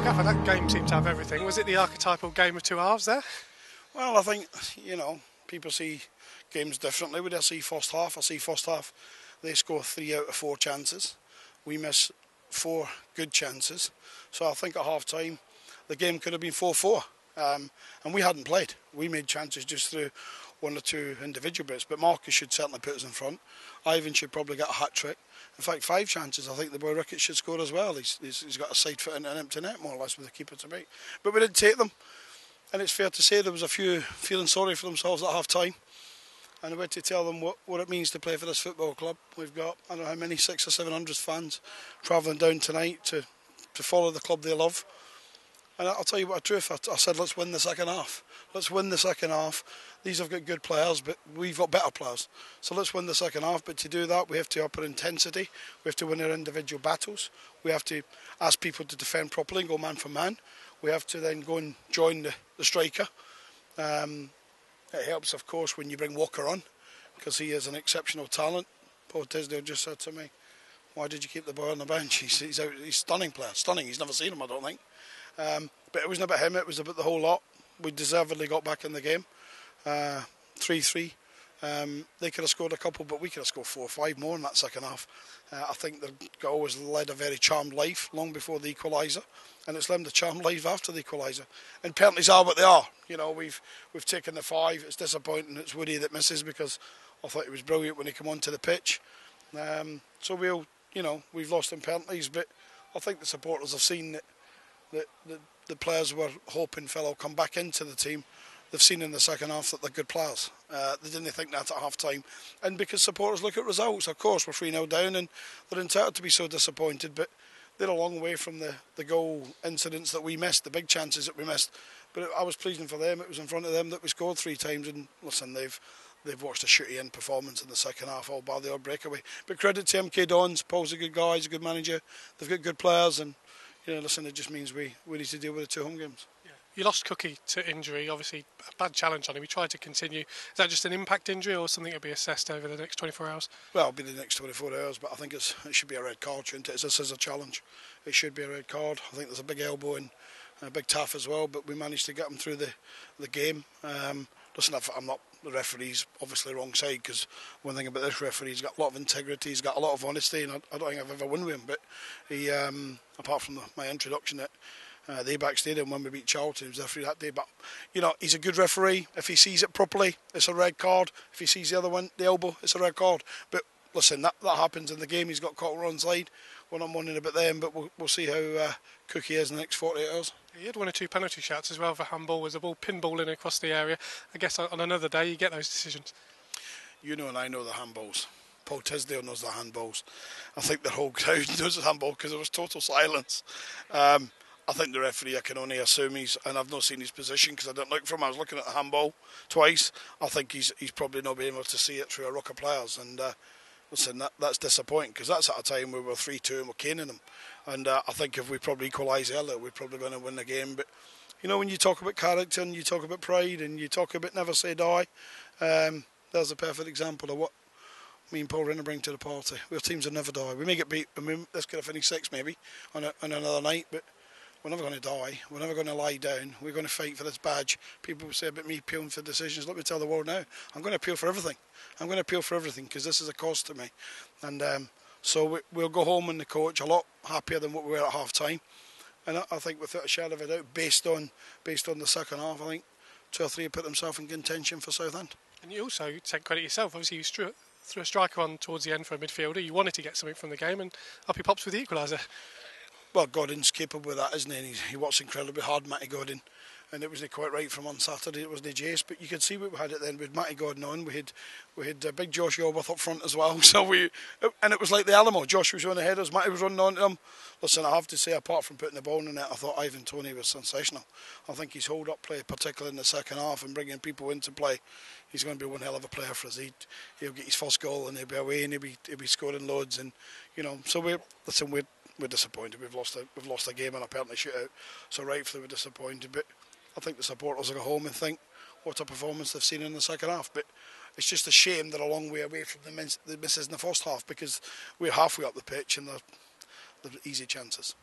Gaffer, that game seemed to have everything. Was it the archetypal game of two halves there? Well, I think, people see games differently. With I see first half, they score 3 out of 4 chances. We miss 4 good chances. So I think at half time, the game could have been 4-4. And we hadn't played. We made chances just through 1 or 2 individual bits. But Marcus should certainly put us in front. Ivan should probably get a hat-trick. In fact, 5 chances. I think the boy Ricketts should score as well. He's got a side foot into an empty net, more or less, with the keeper to beat. But we didn't take them. And it's fair to say there was a few feeling sorry for themselves at half time. And I went to tell them what it means to play for this football club. We've got, I don't know how many, 600 or 700 fans travelling down tonight to follow the club they love. And I'll tell you what, the truth, I said, let's win the second half. Let's win the second half. These have got good players, but we've got better players. So let's win the second half. But to do that, we have to up our intensity. We have to win our individual battles. We have to ask people to defend properly and go man for man. We have to then go and join the striker. It helps, of course, when you bring Walker on, because he is an exceptional talent. Paul Tisdale just said to me, why did you keep the boy on the bench? He's a stunning player. Stunning. He's never seen him, I don't think. But it wasn't about him, it was about the whole lot. We deservedly got back in the game. 3-3. They could have scored a couple, but we could have scored 4 or 5 more in that second half. I think the goal was led a very charmed life long before the equaliser, and it's led a charmed life after the equaliser. And penalties are what they are. We've taken the 5. It's disappointing. It's Woody that misses, because I thought he was brilliant when he came onto the pitch. So we've lost in penalties, but I think the supporters have seen that the players were hoping will come back into the team. They've seen in the second half that they're good players. They didn't think that at half time. And because supporters look at results, of course, we're 3-0 down and they're entitled to be so disappointed, but they're a long way from the goal incidents that we missed, the big chances that we missed. But I was pleasing for them. It was in front of them that we scored 3 times, and listen, they've watched a shooty end performance in the second half, all by the odd breakaway. But credit to MK Dons. Paul's a good guy, he's a good manager. They've got good players, and listen, it just means we need to deal with the 2 home games. Yeah. You lost Cookie to injury, obviously a bad challenge on him. We tried to continue. Is that just an impact injury or something that'll be assessed over the next 24 hours? Well, it'll be the next 24 hours, but I think it should be a red card, shouldn't it? This is a challenge. It should be a red card. I think there's a big elbow and a big taff as well, but we managed to get him through the game. Listen, I'm not the referee's obviously the wrong side, because one thing about this referee, he's got a lot of integrity, he's got a lot of honesty, and I don't think I've ever won with him, but he, apart from my introduction at the ABAC Stadium when we beat Charlton, he was referee that day, but he's a good referee. If he sees it properly, it's a red card. If he sees the other one, the elbow, it's a red card. But listen, that happens in the game. He's got Cottle on side. We're not wondering about them, but we'll see how Cookie is in the next 48 hours. He had 1 or 2 penalty shots as well for handball. Was a ball pinballing across the area. I guess on another day you get those decisions. And I know the handballs. Paul Tisdale knows the handballs. I think the whole crowd knows the handball, because there was total silence. I think the referee, I can only assume and I've not seen his position because I didn't look for him. I was looking at the handball twice. I think he's probably not been able to see it through a ruck of players. And listen, that's disappointing, because that's at a time where we're 3-2 and we're caning them. And I think if we probably equalise earlier, we're probably going to win the game. But when you talk about character and you talk about pride and you talk about never say die, there's a perfect example of what me and Paul Renner bring to the party. We're teams that never die. We may get beat. This could have finished 6 maybe on another night, but we're never going to die. We're never going to lie down. We're going to fight for this badge. People say about me appealing for decisions. Let me tell the world now, I'm going to appeal for everything. I'm going to appeal for everything, because this is a cost to me. And so we'll go home in the coach a lot happier than what we were at half time. And I think without a shadow of a doubt, based on the second half, I think 2 or 3 put themselves in contention for Southend. And you also take credit yourself. Obviously, you threw a striker on towards the end for a midfielder. You wanted to get something from the game, and up he pops with the equaliser. Well, Godin's capable of that, isn't he? He works incredibly hard, Matty Godin. And it wasn't quite right from on Saturday. It wasn't Jace, but you could see what we had it then with Matty Godin on. We had big Josh Yorworth up front as well. And it was like the Alamo. Josh was running ahead of us, Matty was running onto him. Listen, I have to say, apart from putting the ball in the net, I thought Ivan Toney was sensational. I think his hold-up play, particularly in the second half, and bringing people into play, he's going to be one hell of a player for us. He'll get his first goal and he'll be away and he'll be scoring loads. And so we're disappointed. We've lost a game and a penalty shootout. So rightfully we're disappointed. But I think the supporters will go home and think what a performance they've seen in the second half. But It's just a shame they're a long way away from the misses in the first half, because we're halfway up the pitch and they're easy chances.